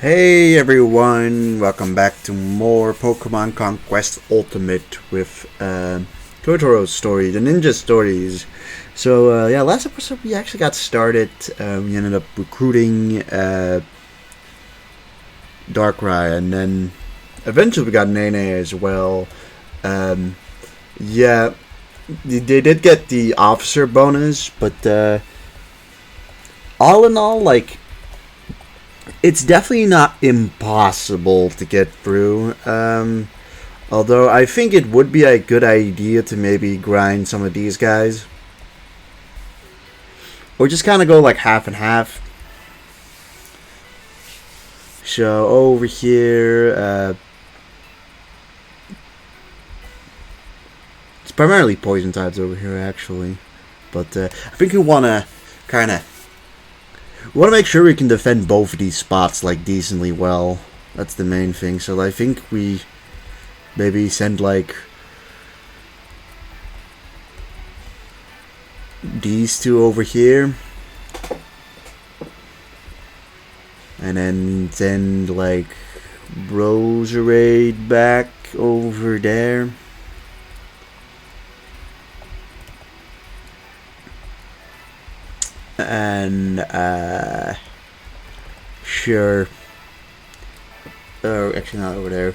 Hey everyone, welcome back to more Pokemon Conquest Ultimate with Kotaro's story, the ninja stories. So yeah, last episode we actually got started. We ended up recruiting Darkrai, and then eventually we got Nene as well. Yeah, they did get the officer bonus, but all in all, like, it's definitely not impossible to get through. Although I think it would be a good idea to maybe grind some of these guys. Or just kind of go like half and half. So over here, it's primarily poison types over here actually. But I think we want to we want to make sure we can defend both of these spots like decently well. That's the main thing. So I think we maybe send like these two over here, and then send like Roserade back over there. And sure. Oh, actually not over there.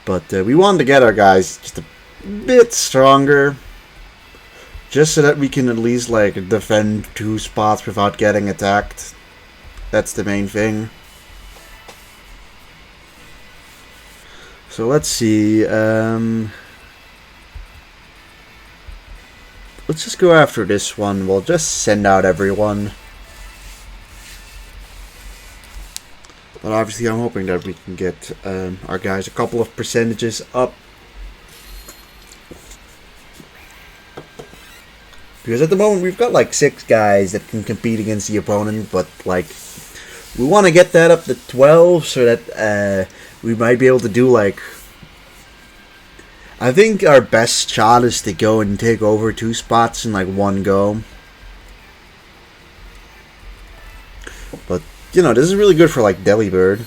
But we wanted to get our guys just a bit stronger, just so that we can at least like defend two spots without getting attacked. That's the main thing. So let's see. Let's just go after this one. We'll just send out everyone. But obviously I'm hoping that we can get our guys a couple of percentages up. Because at the moment we've got like 6 guys that can compete against the opponent. But like, we want to get that up to 12 so that we might be able to do like... I think our best shot is to go and take over 2 spots in like one go. But, you know, this is really good for like Delibird,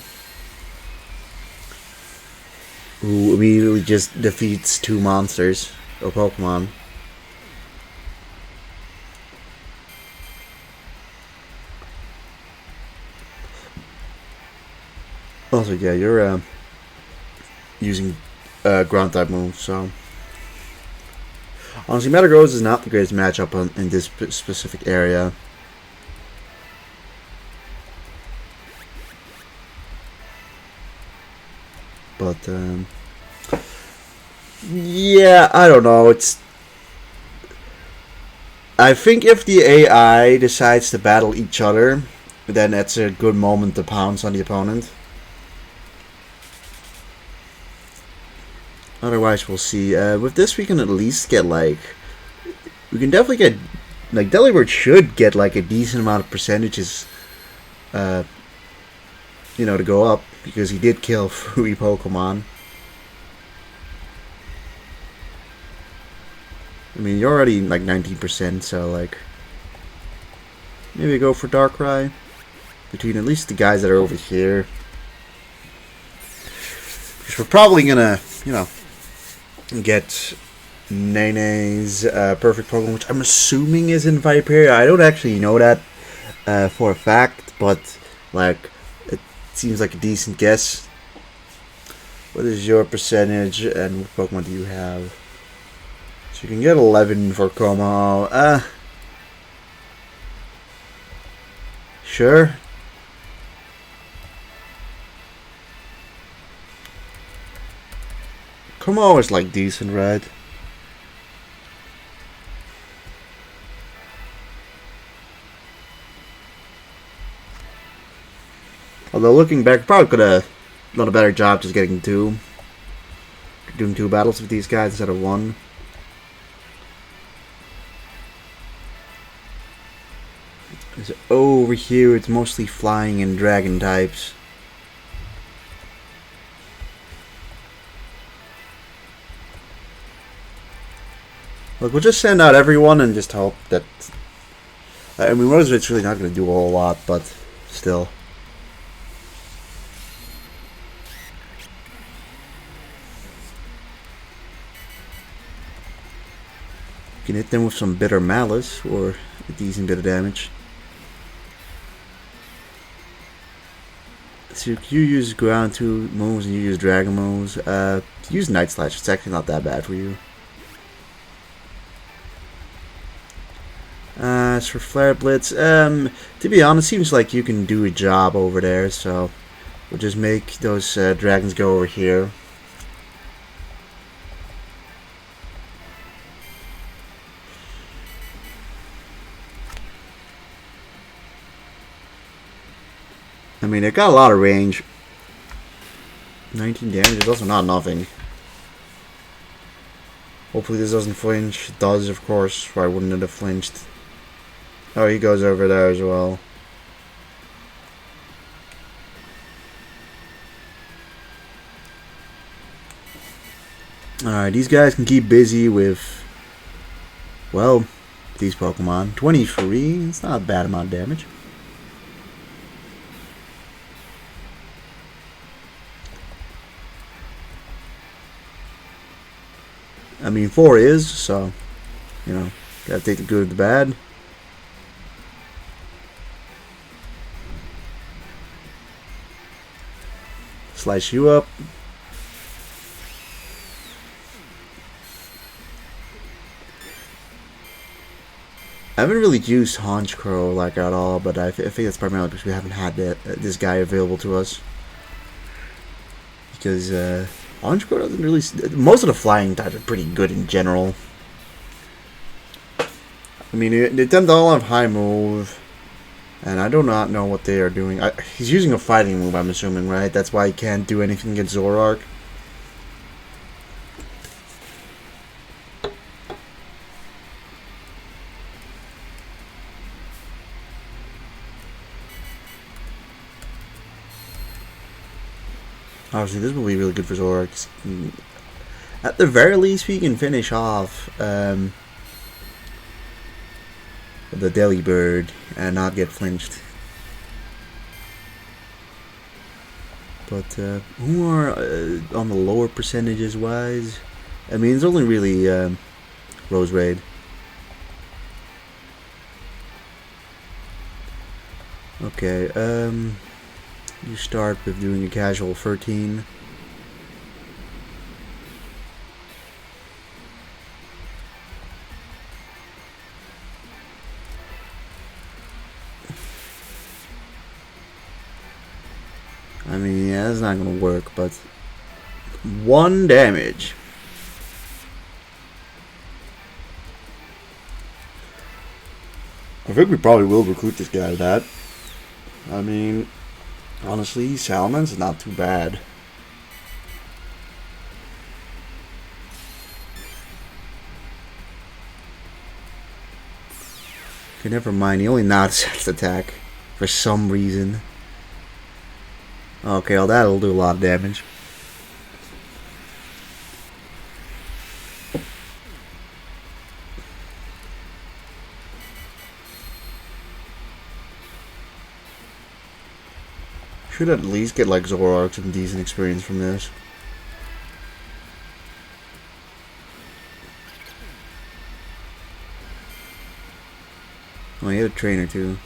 who immediately just defeats 2 monsters or Pokemon. Also, yeah, you're using ground type moves, so honestly Metagross is not the greatest matchup in this specific area. But yeah, I don't know. I think if the AI decides to battle each other, then that's a good moment to pounce on the opponent. Otherwise, we'll see. With this, we can at least get, like... We can definitely get... Like, Delibird should get, like, a decent amount of percentages, you know, to go up. Because he did kill 3 Pokemon. I mean, you're already, like, 19%, so, like... Maybe go for Darkrai. Between at least the guys that are over here. Because we're probably gonna, you know... get Nene's perfect Pokemon, which I'm assuming is in Viperia. I don't actually know that for a fact, but like, it seems like a decent guess. What is your percentage and what Pokemon do you have? So you can get 11 for Como. Sure. Como is like decent red. Although looking back, probably could have done a better job just getting 2. Doing 2 battles with these guys instead of 1. So over here it's mostly flying and dragon types. Look, we'll just send out everyone and just hope that I mean, Rose Raid's really not going to do a whole lot, but still. You can hit them with some Bitter Malice, or a decent bit of damage. So you use ground 2 moves and you use dragon moves. Use Night Slash, it's actually not that bad for you. As for Flare Blitz, to be honest, seems like you can do a job over there, so we'll just make those dragons go over here. I mean, it got a lot of range. 19 damage is also not nothing. Hopefully this doesn't flinch. It does, of course. Why wouldn't it have flinched? Oh, he goes over there as well. Alright, these guys can keep busy with, well, these Pokemon. 23, it's not a bad amount of damage. I mean, 4 is, so, you know, gotta take the good with the bad. Slice you up. I haven't really used Honchkrow like at all, but I think that's primarily because we haven't had this guy available to us. Because Honchkrow doesn't really... Most of the flying types are pretty good in general. I mean, they tend to all have high move. And I do not know what they are doing. He's using a fighting move, I'm assuming, right? That's why he can't do anything against Zoroark. Obviously, this will be really good for Zoroark. At the very least, we can finish off the Delibird and not get flinched. But who are on the lower percentages wise? I mean, it's only really Rose Raid. Okay, you start with doing a casual 13. I mean, yeah, that's not gonna work, but 1 damage. I think we probably will recruit this guy to that. I mean, honestly, Salaman's not too bad. Okay, never mind. He only nods at attack for some reason. Okay, well, that'll do a lot of damage. Should at least get like Zoroark some decent experience from this. Oh, he had a trainer too.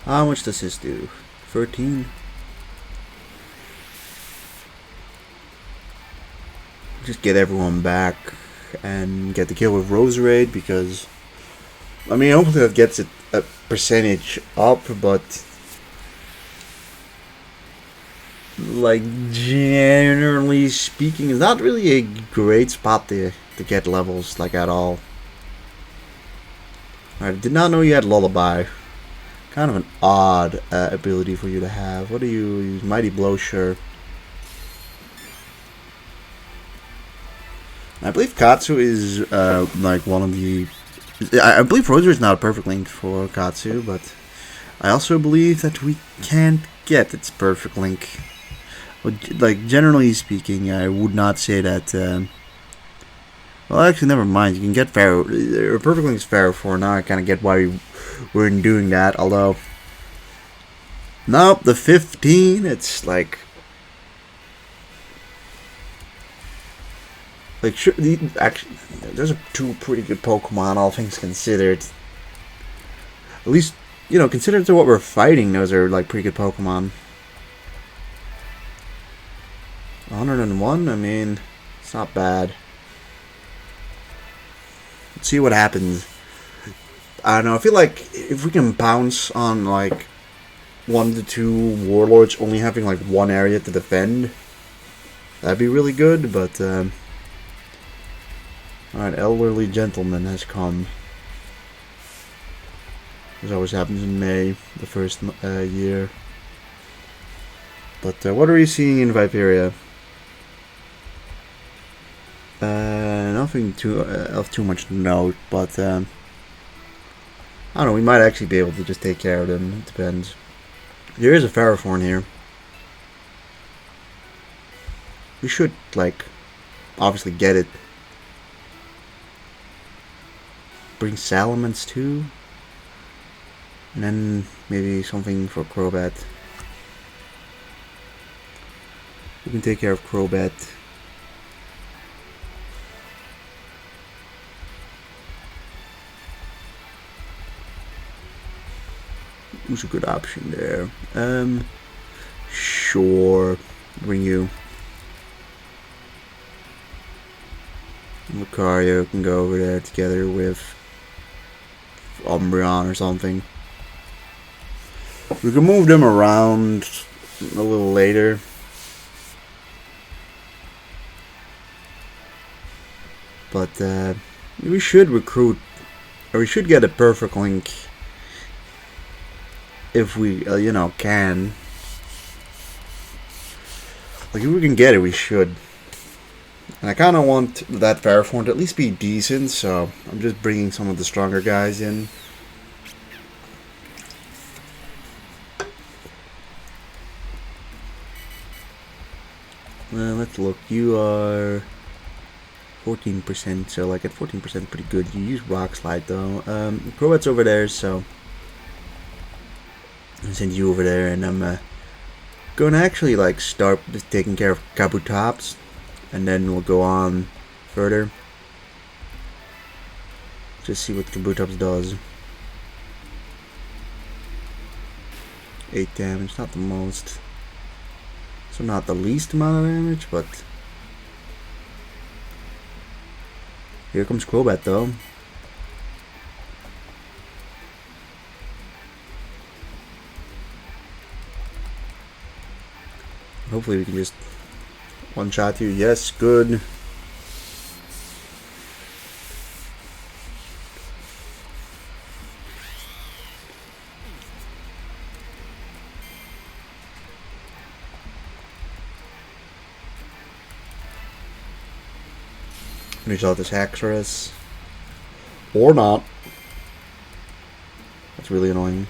How much does this do? 13? Just get everyone back and get the kill with Rose Raid, because I mean, hopefully that gets it a percentage up, but like generally speaking, it's not really a great spot to get levels like at all. I did not know you had Lullaby. Kind of an odd ability for you to have. What do you use? Mighty Blow, sure. I believe Katsu is like one of the... I believe Rosary is not a perfect link for Katsu, but I also believe that we can't get its perfect link. Like, generally speaking, I would not say that... well, actually, never mind. You can get Pharaoh. Perfect link is Pharaoh 4. Now I kind of get why we're doing that, although... Nope, the 15, it's like... Like, sure, actually, those are two pretty good Pokemon, all things considered. At least, you know, considered to what we're fighting, those are, like, pretty good Pokemon. 101, I mean, it's not bad. Let's see what happens. I don't know, I feel like if we can bounce on, like, 1 to 2 Warlords only having, like, one area to defend, that'd be really good, but, alright, Elderly Gentleman has come. This always happens in May, the first year. But what are we seeing in Viperia? Nothing of too much note, but I don't know, we might actually be able to just take care of them. It depends. There is a Ferrothorn here. We should, like, obviously get it. Bring Salamence too. And then maybe something for Crobat. We can take care of Crobat. Who's a good option there? Sure. Bring you. Lucario can go over there together with Umbreon or something. We can move them around a little later. But we should recruit, or we should get a perfect link if we, you know, can. Like, if we can get it, we should. And I kind of want that Ferrothorn to at least be decent, so I'm just bringing some of the stronger guys in. Well, let's look. You are 14%, so like at 14% pretty good. You use Rock Slide though. Crobat's over there, so I'll send you over there, and I'm going to actually like start taking care of Kabutops, and then we'll go on further. Just see what Kabutops does. 8 damage, not the most. So not the least amount of damage, but here comes Crobat though. Hopefully we can just one-shot you. Yes, good. Finish out this Haxorus. Or not. That's really annoying.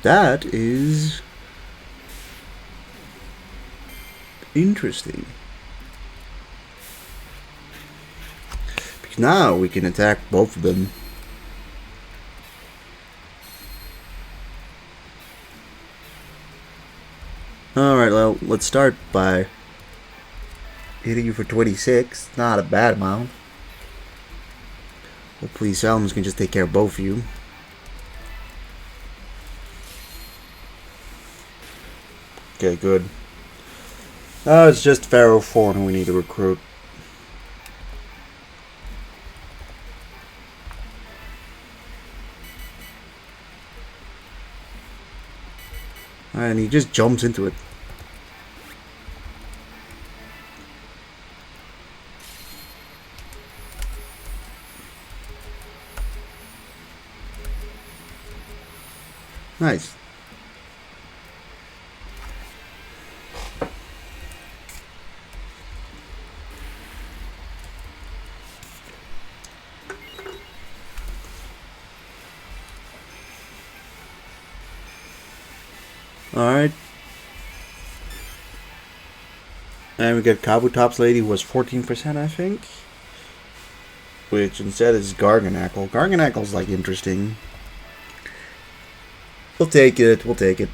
That is interesting. Because now we can attack both of them. Alright, well, let's start by hitting you for 26. Not a bad amount. Hopefully Salamence can just take care of both of you. Okay, good. Now it's just Ferrothorn who we need to recruit. And he just jumps into it. Nice. Alright. And we get Kabutop's lady, who was 14%, I think. Which instead is Garganackle. Garganackle's like interesting. We'll take it. We'll take it.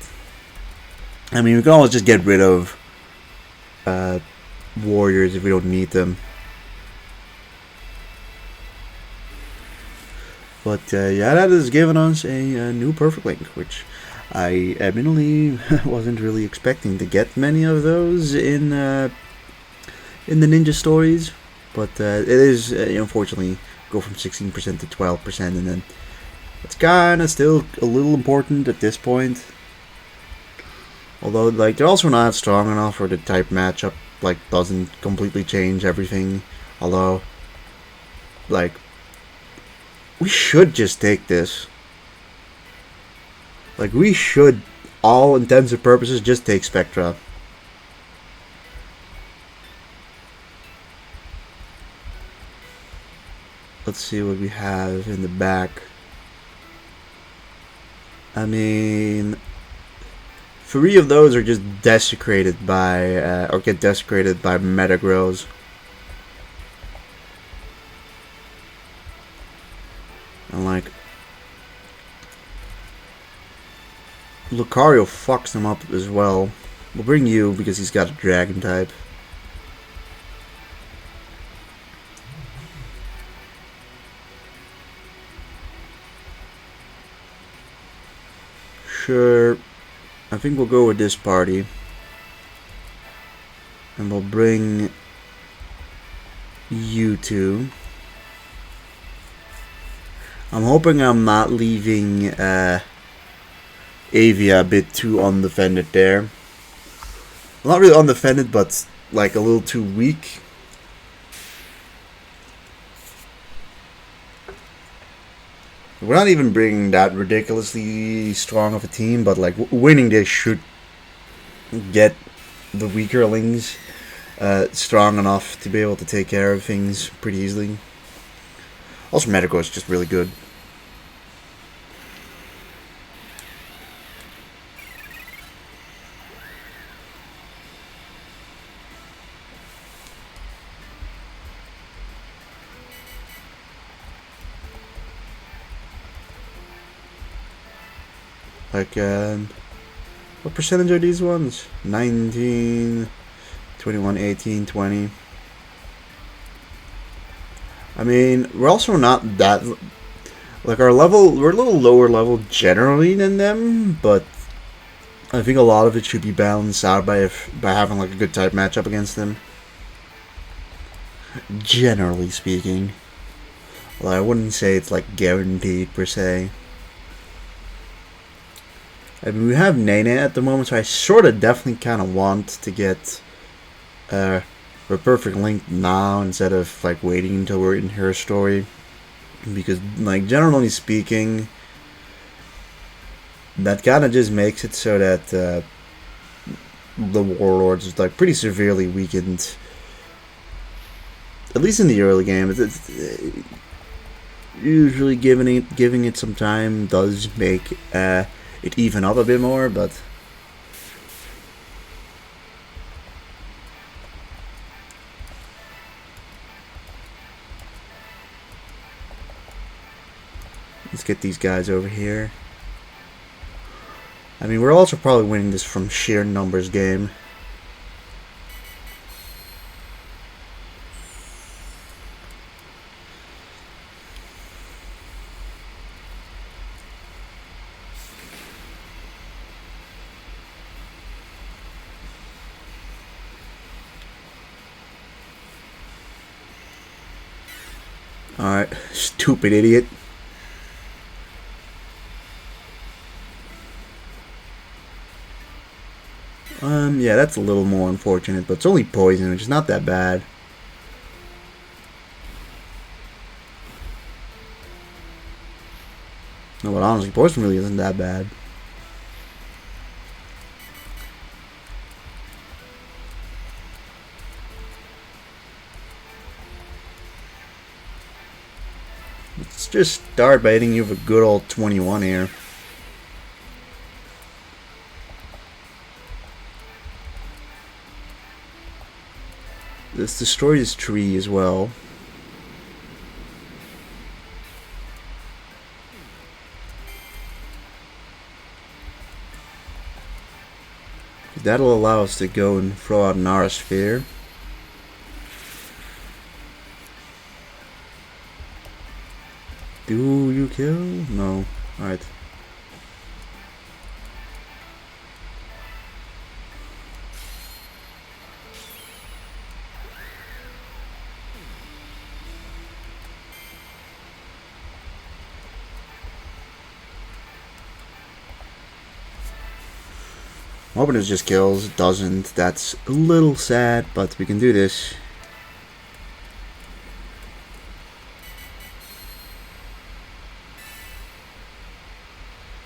I mean, we can always just get rid of warriors if we don't need them. But yeah, that has given us a new Perfect Link, which I admittedly wasn't really expecting to get many of those in the Ninja stories. But it is, unfortunately, go from 16% to 12%, and then it's kind of still a little important at this point. Although, like, they're also not strong enough for the type matchup, like, doesn't completely change everything. Although, like, we should just take this. Like, we should, all intents and purposes, just take Spectra. Let's see what we have in the back. I mean, 3 of those are just desecrated by, or get desecrated by Metagrows. And like, Lucario fucks them up as well. We'll bring you because he's got a dragon type. Sure, I think we'll go with this party. And we'll bring you two. I'm hoping I'm not leaving Avia a bit too undefended there. Well, not really undefended, but like a little too weak. We're not even bringing that ridiculously strong of a team, but like winning this should get the weakerlings strong enough to be able to take care of things pretty easily. Also, Metagross is just really good. Like, what percentage are these ones? 19, 21, 18, 20. I mean, we're also not that, like, our level, we're a little lower level generally than them, but I think a lot of it should be balanced out by having like a good type matchup against them. Generally speaking. Well, I wouldn't say it's like guaranteed per se. I mean, we have Nene at the moment, so I sort of definitely kind of want to get a Perfect Link now instead of like waiting until we're in her story, because like generally speaking, that kind of just makes it so that the Warlords is like pretty severely weakened, at least in the early game. It's usually giving it some time does make it even up a bit more, but let's get these guys over here. I mean, we're also probably winning this from sheer numbers game. Alright, stupid idiot. Yeah, that's a little more unfortunate, but it's only poison, which is not that bad. No, but honestly, poison really isn't that bad. Let's just start by hitting you with a good old 21 here. Let's destroy this tree as well. That'll allow us to go and throw out an Aura Sphere. Do you kill? No. Alright. I'm hoping it just kills. It doesn't. That's a little sad, but we can do this.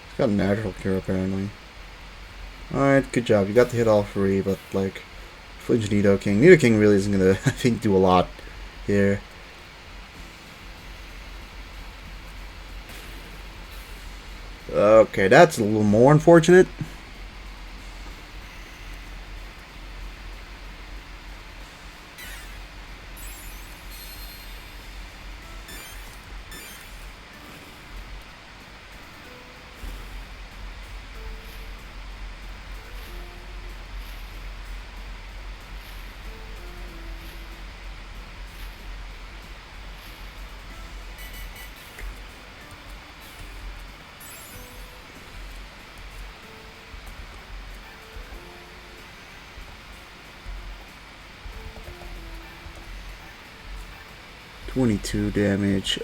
It's got a natural cure apparently. Alright, good job. You got to hit all three, but like, flinch Nidoking. Nidoking really isn't gonna, I think, do a lot here. Okay, that's a little more unfortunate. $22 damage.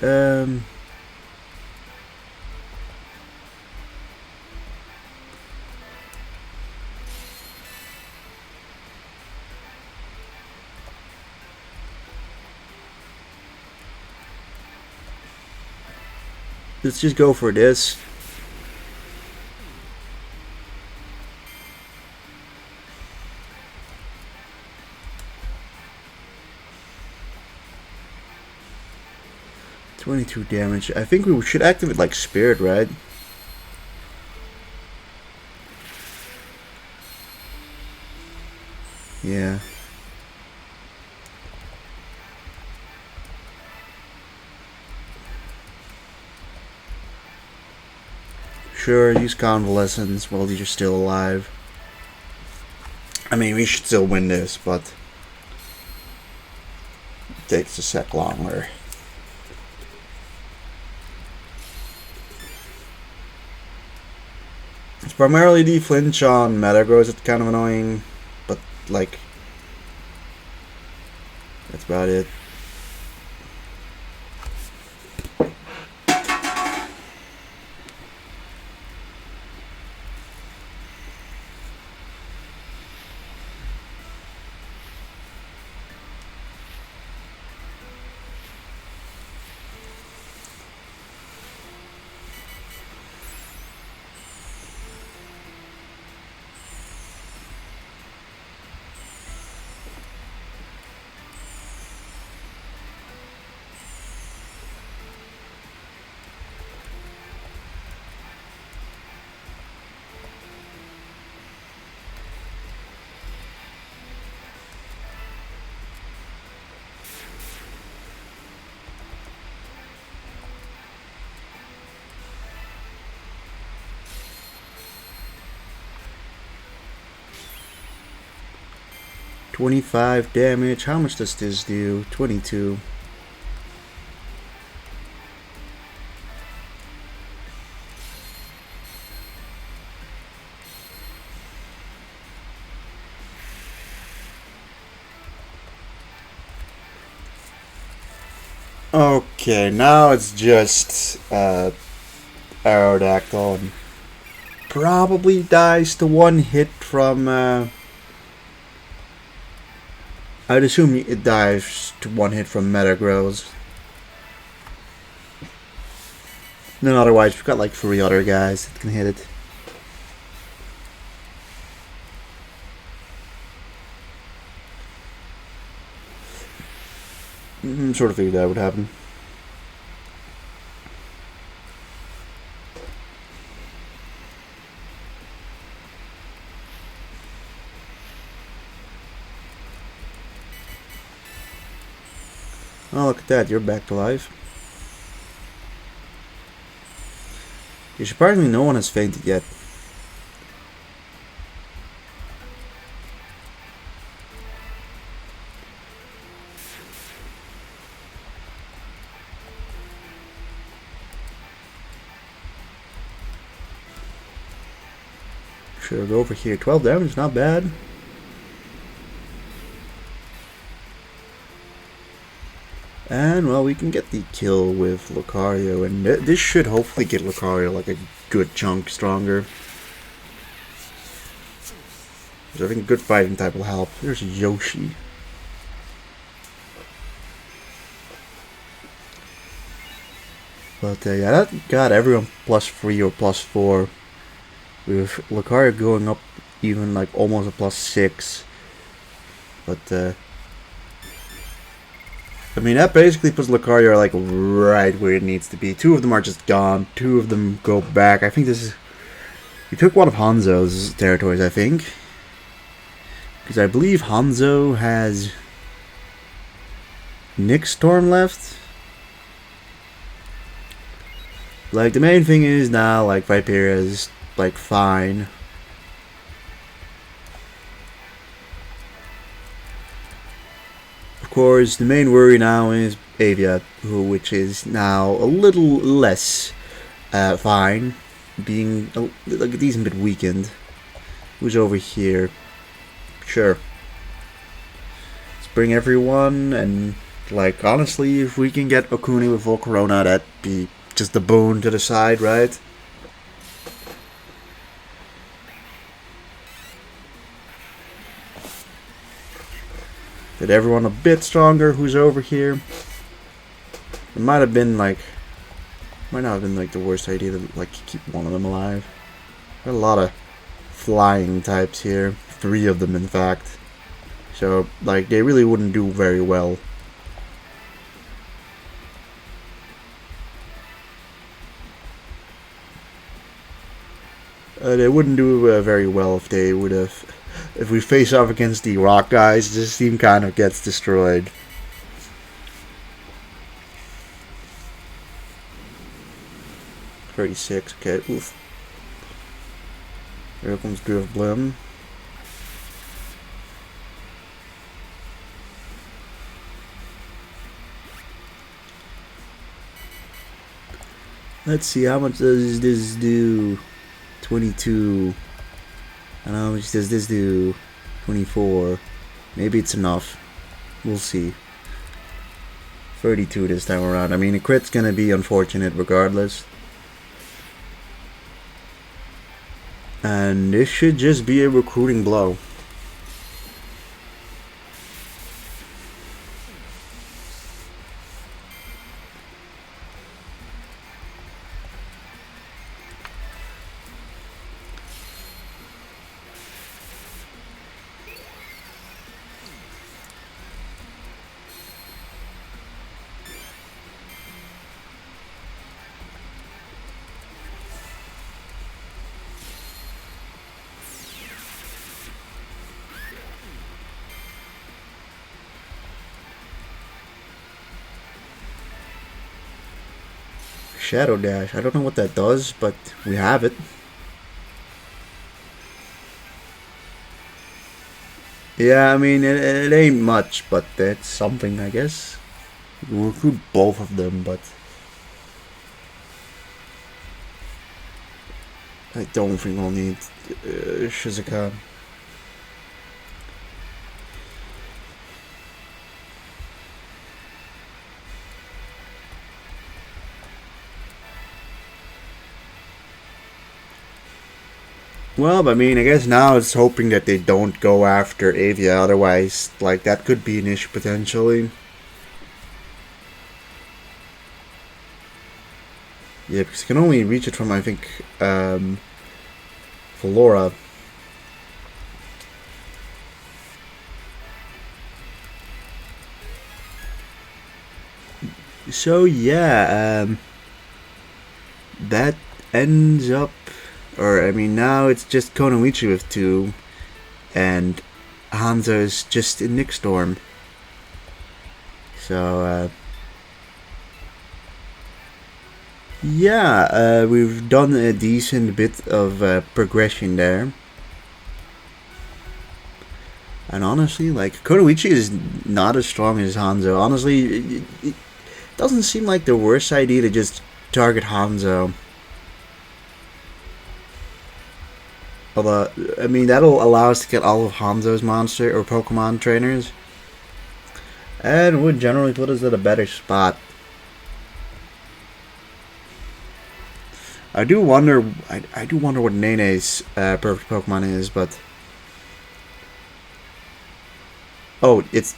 Let's just go for this. $22 damage. I think we should activate like Spirit, right? Yeah. Sure, use Convalescence while you're still alive. I mean, we should still win this, but it takes a sec longer. It's primarily the flinch on Metagross. It's kind of annoying, but like, that's about it. $25 damage. How much does this do? 22. Okay, now it's just Aerodactyl, and probably dies to one hit from I'd assume it dives to one hit from Metagross. Then otherwise, we've got like 3 other guys that can hit it. Sort of figured that would happen. Oh, look at that, you're back to life. Surprisingly, no one has fainted yet. Should go over here. 12 damage, not bad. And, well, we can get the kill with Lucario, and this should hopefully get Lucario like a good chunk stronger. So I think a good fighting type will help. There's Yoshi. But yeah, that got everyone +3 or +4. With Lucario going up even like almost a +6. But I mean, that basically puts Lucario like right where it needs to be. 2 of them are just gone. 2 of them go back. I think this is... We took one of Hanzo's territories, I think. Because I believe Hanzo has Nick Storm left. Like, the main thing is now, like, Viperia is, like, fine. Of course, the main worry now is Avia, which is now a little less fine, being like a decent bit weakened. Who's over here? Sure. Let's bring everyone, and like honestly, if we can get Okuni with Volcarona, that'd be just a boon to the side, right? Get everyone a bit stronger. Who's over here? It might have been like, might not have been like the worst idea to like keep one of them alive. Got a lot of flying types here, 3 of them in fact. So like they really wouldn't do very well. They wouldn't do very well if they would have. If we face off against the rock guys, this team kind of gets destroyed. $36, okay, oof. Here comes Drift Blim. Let's see, how much does this do? 22. And how much does this do? 24. Maybe it's enough. We'll see. 32 this time around. I mean, a crit's gonna be unfortunate regardless. And this should just be a recruiting blow. Shadow Dash. I don't know what that does, but we have it. Yeah, I mean, it ain't much, but it's something, I guess. We'll recruit both of them, but I don't think we'll need Shizuka. Well, I mean, I guess now it's hoping that they don't go after Avia, otherwise, like, that could be an issue potentially. Yeah, because you can only reach it from, I think, Flora. So, yeah, that ends up, or, I mean, now it's just Konoichi with 2, and Hanzo's just in Nick Storm. So, yeah, we've done a decent bit of progression there. And honestly, like, Konoichi is not as strong as Hanzo. Honestly, it doesn't seem like the worst idea to just target Hanzo. Although, I mean, that'll allow us to get all of Hanzo's monster or Pokemon trainers. And would generally put us at a better spot. I do wonder what Nene's perfect Pokemon is, but... Oh, it's...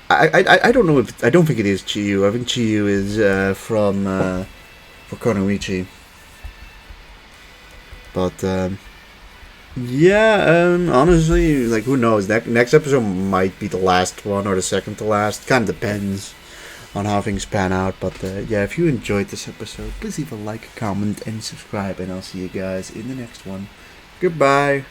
I don't know if... I don't think it is Chiyu. I think Chiyu is for Konoichi. But, yeah, honestly, like, who knows? Next episode might be the last one or the second to last. Kind of depends on how things pan out. But, yeah, if you enjoyed this episode, please leave a like, comment, and subscribe. And I'll see you guys in the next one. Goodbye.